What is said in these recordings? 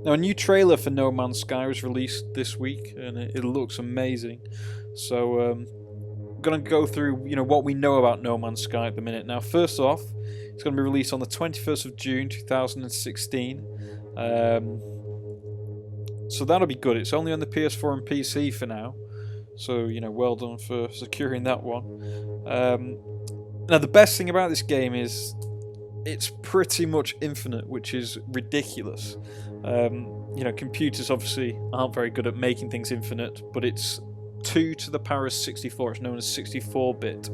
Now, a new trailer for No Man's Sky was released this week, and it looks amazing. So, I'm gonna go through, what we know about No Man's Sky at the minute. Now, first off, it's gonna be released on the 21st of June, 2016. So that'll be good. It's only on the PS4 and PC for now. So, well done for securing that one. Now, the best thing about this game is it's pretty much infinite, which is ridiculous. Computers obviously aren't very good at making things infinite, but it's 2 to the power of 64. It's known as 64-bit.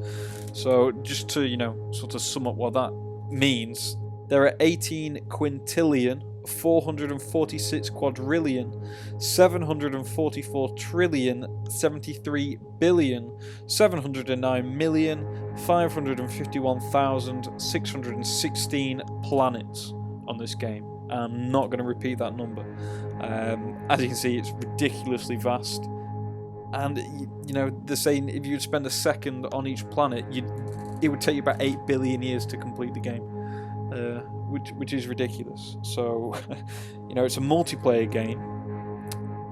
So just to, sort of sum up what that means, there are 18 quintillion, 446 quadrillion, 744 trillion, 73 billion, 709 million, 551,616 planets on this game. I'm not going to repeat that number. As you can see, it's ridiculously vast. And, they're saying if you'd spend a second on each planet, it would take you about 8 billion years to complete the game. Which is ridiculous. So, it's a multiplayer game,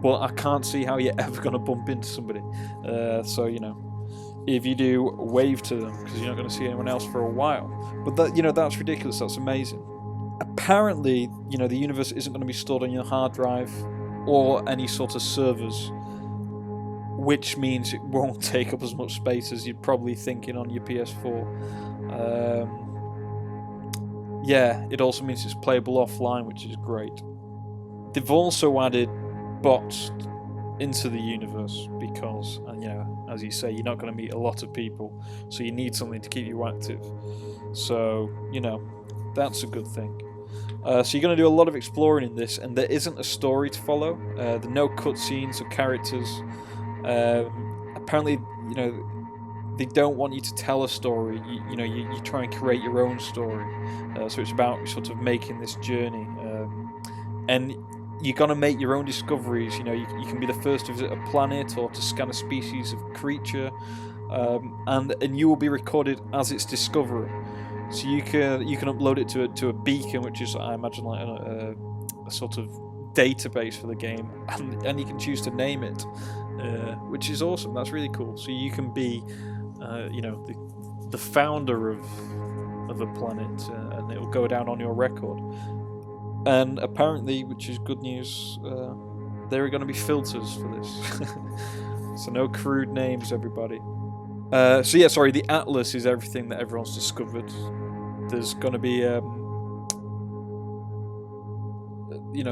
but I can't see how you're ever going to bump into somebody. So, if you do, wave to them, because you're not going to see anyone else for a while. But that's ridiculous. That's amazing. Apparently, the universe isn't going to be stored on your hard drive or any sort of servers, which means it won't take up as much space as you're probably thinking on your PS4. Yeah, it also means it's playable offline, which is great. They've also added bots into the universe because, as you say, you're not going to meet a lot of people, so you need something to keep you active. So, that's a good thing. So you're going to do a lot of exploring in this, and there isn't a story to follow. There are no cutscenes or characters. Apparently, they don't want you to tell a story. You try and create your own story. So it's about sort of making this journey, and you're gonna make your own discoveries. You can be the first to visit a planet or to scan a species of creature, and you will be recorded as its discoverer. So you can upload it to a beacon, which is, I imagine, like a sort of database for the game, and you can choose to name it, which is awesome. That's really cool. So you can be the founder of a planet, and it'll go down on your record. And apparently, which is good news, there are going to be filters for this. So no crude names, everybody. The Atlas is everything that everyone's discovered. There's going to be a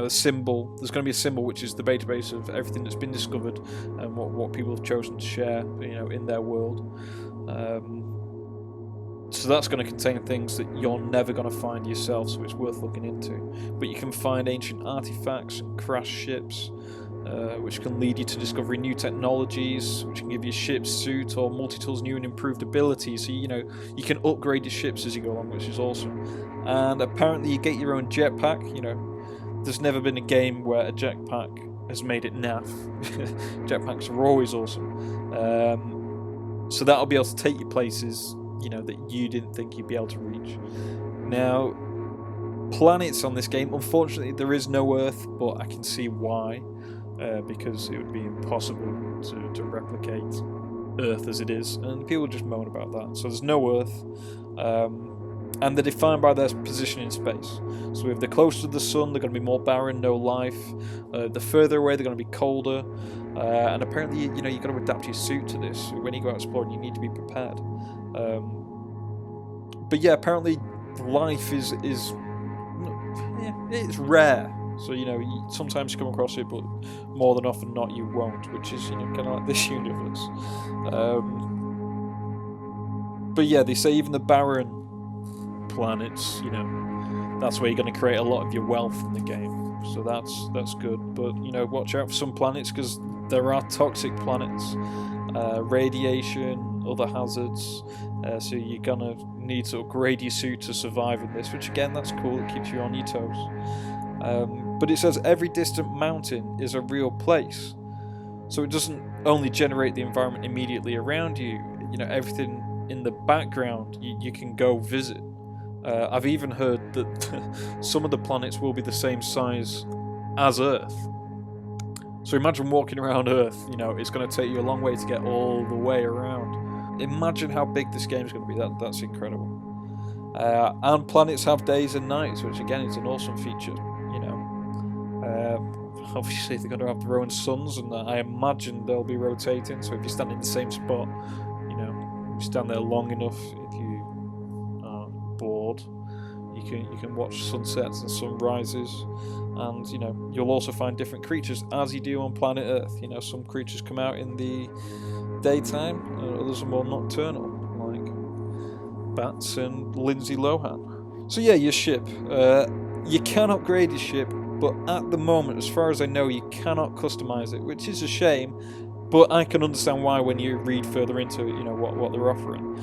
symbol. There's going to be a symbol which is the database of everything that's been discovered and what people have chosen to share, in their world. So that's going to contain things that you're never going to find yourself, so it's worth looking into. But you can find ancient artifacts and crashed ships, which can lead you to discovering new technologies, which can give you ship's suit or multi-tools new and improved abilities. So, you can upgrade your ships as you go along, which is awesome. And apparently you get your own jetpack. There's never been a game where a jetpack has made it naff. Jetpacks are always awesome. So that'll be able to take you places, that you didn't think you'd be able to reach. Now, planets on this game, unfortunately, there is no Earth, but I can see why. Because it would be impossible to replicate Earth as it is, and people just moan about that. So there's no Earth. And they're defined by their position in space. So if they're closer to the sun, they're going to be more barren, no life. The further away, they're going to be colder. And apparently, you've got to adapt your suit to this. When you go out exploring, you need to be prepared. But yeah, apparently, life is it's rare. So, sometimes you come across it, but more than often not, you won't, which is, kind of like this universe. But yeah, they say even the barren planets, that's where you're going to create a lot of your wealth in the game. So that's good. But, watch out for some planets, because there are toxic planets, radiation, other hazards. So you're going to need to upgrade your suit to survive in this, which again, that's cool. It keeps you on your toes. But it says every distant mountain is a real place. So it doesn't only generate the environment immediately around you. Everything in the background you can go visit. I've even heard that some of the planets will be the same size as Earth. So imagine walking around Earth, you know, it's going to take you a long way to get all the way around. Imagine how big this game's going to be. That's incredible. And planets have days and nights, which again is an awesome feature, you know. Obviously they're going to have their own suns, and I imagine they'll be rotating, so if you stand in the same spot, you know, you stand there long enough, if you are bored, you can watch sunsets and sunrises, and you know, you'll also find different creatures as you do on planet Earth. You know, some creatures come out in the daytime, others are more nocturnal, like bats and Lindsay Lohan. So yeah, your ship. You can upgrade your ship, but at the moment, as far as I know, you cannot customize it, which is a shame. But I can understand why when you read further into it, you know, what they're offering.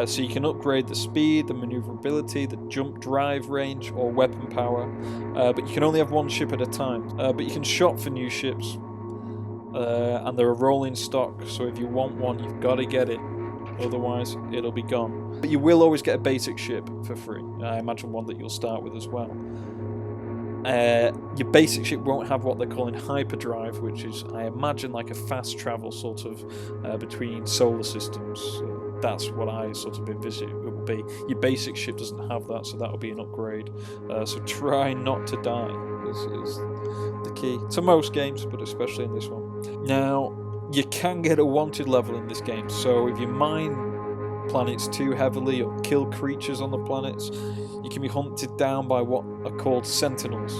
So you can upgrade the speed, the maneuverability, the jump drive range, or weapon power. But you can only have one ship at a time. But you can shop for new ships. And they're a rolling stock, so if you want one, you've got to get it. Otherwise, it'll be gone. But you will always get a basic ship for free. I imagine one that you'll start with as well. Your basic ship won't have what they're calling hyperdrive, which is, I imagine, like a fast travel sort of between solar systems. That's what I sort of envisage it will be. Your basic ship doesn't have that, so that'll be an upgrade. So try not to die is the key to most games, but especially in this one. Now, you can get a wanted level in this game, so if you mine planets too heavily or kill creatures on the planets, you can be hunted down by what are called sentinels.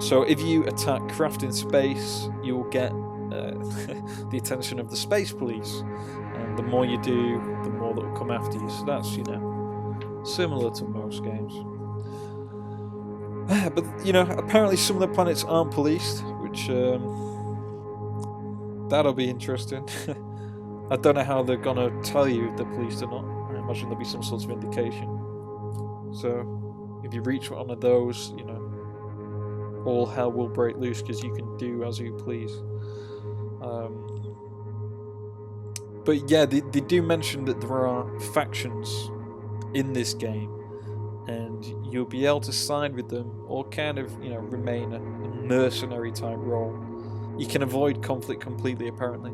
So if you attack craft in space, you will get the attention of the space police, and the more you do, the more that will come after you. So that's, you know, similar to most games. But, you know, apparently some of the planets aren't policed, which that'll be interesting. I don't know how they're gonna tell you if they're policed or not. I imagine there'll be some sort of indication. So if you reach one of those, you know, all hell will break loose, because you can do as you please. But yeah, they do mention that there are factions in this game, and you'll be able to side with them or kind of, you know, remain a mercenary type role. You can avoid conflict completely, apparently,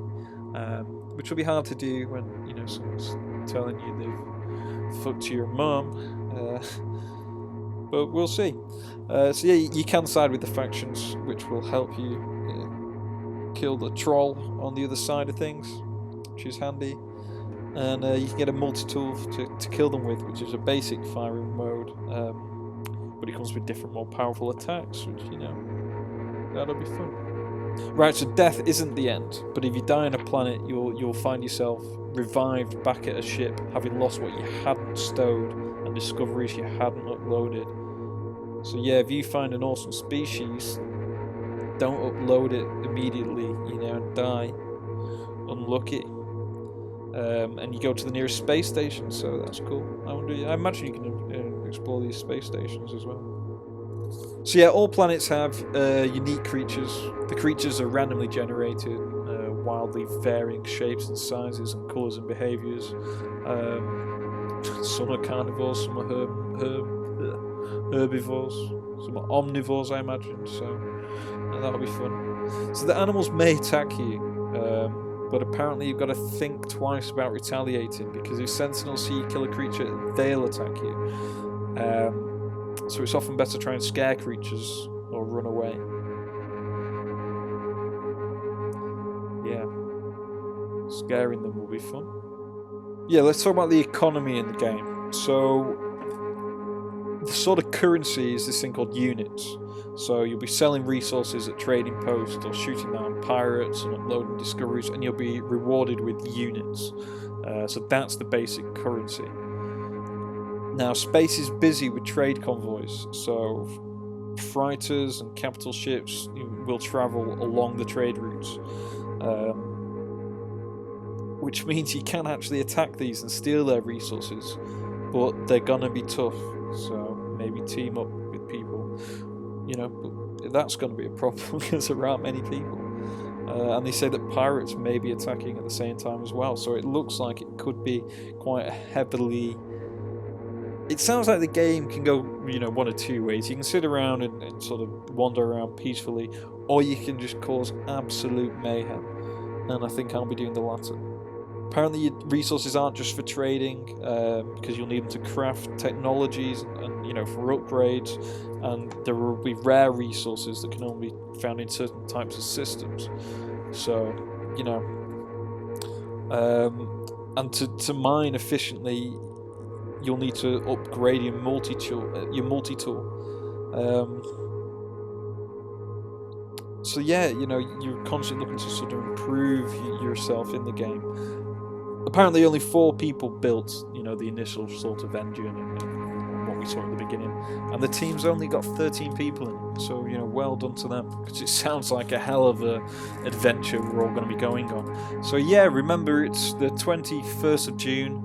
which will be hard to do when, you know, someone's telling you they've fucked your mum. But we'll see. So yeah, you can side with the factions, which will help you kill the troll on the other side of things, which is handy. And you can get a multi-tool to kill them with, which is a basic firing mode, but it comes with different, more powerful attacks, which, you know, that'll be fun. Right, so death isn't the end, but if you die on a planet, you'll find yourself revived back at a ship, having lost what you hadn't stowed and discoveries you hadn't uploaded. So yeah, if you find an awesome species, don't upload it immediately, you know, and die. Unlucky. And you go to the nearest space station, so that's cool. I imagine you can explore these space stations as well. So yeah, all planets have unique creatures. The creatures are randomly generated, wildly varying shapes and sizes and colours and behaviours. Some are carnivores, some are herbivores, some are omnivores, I imagine, so that'll be fun. So the animals may attack you, but apparently you've got to think twice about retaliating, because if sentinels see you kill a creature, they'll attack you. So it's often better to try and scare creatures or run away. Yeah. Scaring them will be fun. Yeah, let's talk about the economy in the game. So the sort of currency is this thing called units. So you'll be selling resources at trading posts or shooting down pirates and uploading discoveries, and you'll be rewarded with units. So that's the basic currency. Now, space is busy with trade convoys, so freighters and capital ships will travel along the trade routes, which means you can actually attack these and steal their resources, but they're gonna be tough, so maybe team up with people, you know, but that's gonna be a problem because there aren't many people. And they say that pirates may be attacking at the same time as well, so it looks like it could be quite a heavily it sounds like the game can go, one of two ways. You can sit around and sort of wander around peacefully, or you can just cause absolute mayhem. And I think I'll be doing the latter. Apparently, your resources aren't just for trading, because you'll need them to craft technologies and for upgrades. And there will be rare resources that can only be found in certain types of systems. So, and to mine efficiently, you'll need to upgrade your multi-tool. So yeah, you're constantly looking to sort of improve yourself in the game. Apparently, only 4 people built, the initial sort of engine and what we saw at the beginning, and the team's only got 13 people in it. So well done to them, because it sounds like a hell of a adventure we're all going to be going on. So yeah, remember it's the 21st of June.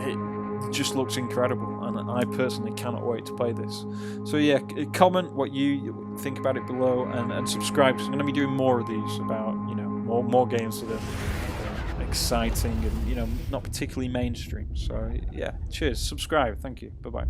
It just looks incredible, and I personally cannot wait to play this. So yeah, comment what you think about it below, and subscribe, because I'm going to be doing more of these about more games that are exciting and not particularly mainstream. So yeah, cheers, subscribe, thank you, bye bye.